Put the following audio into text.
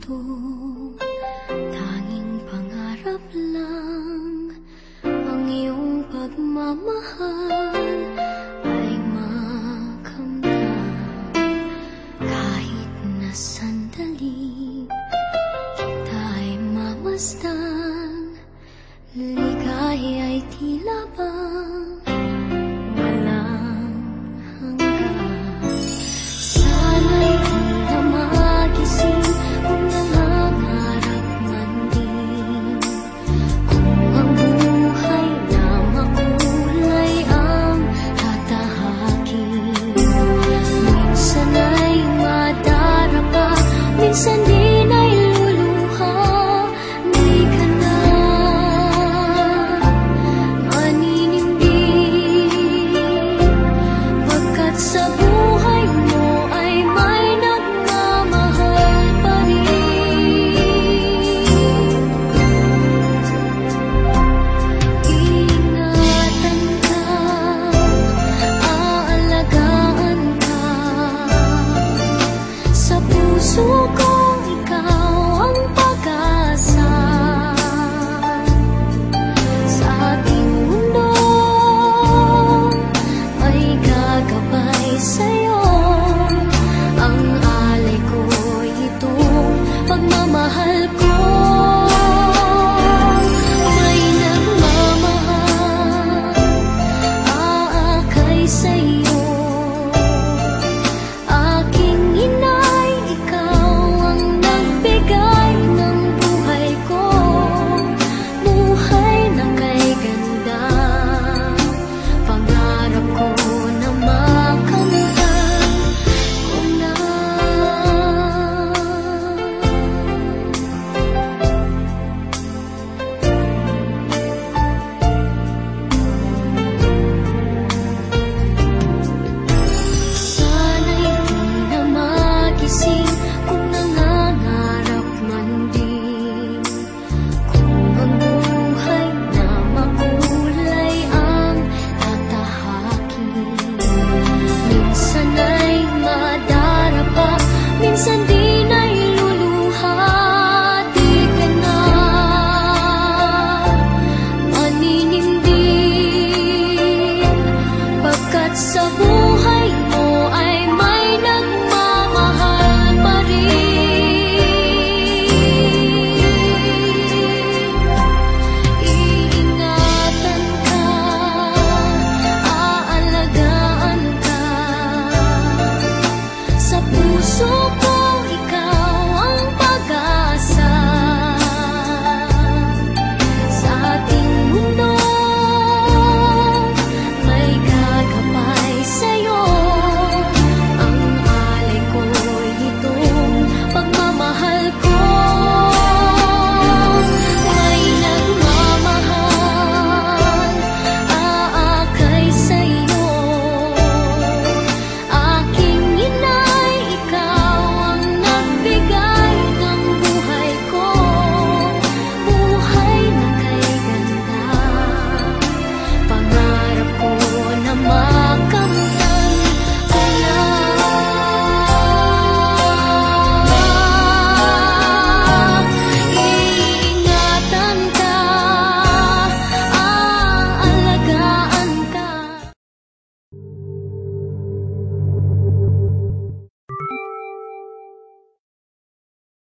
ito, tanging pangarap lang. Ang iyong pagmamahal ay makamdam. Kahit na sandali kita'y mamasdan, ligaya'y tila bang walang hanggan. Sana'y di na magising kung nangangarap man din, kung ang buhay na makulay ang tatahakin. Minsan ay madarapa, minsan din ay luluha. Di ka na maninindig, pagkat sa buhay mo ay may nagmamahal pa rin. Ingatan ka, aalagaan ka, sa puso ko ikaw ang pag-asa. Sa ating mundo ay gagabay sa'yo, ang alay ko'y itong pagmamahal ko. May nagmamahal, aakay sa'yo. Aking inay, ikaw ang nagbigay ng buhay ko, buhay na kay ganda. Pangarap ko na makamtan ko na. Sana'y di na magising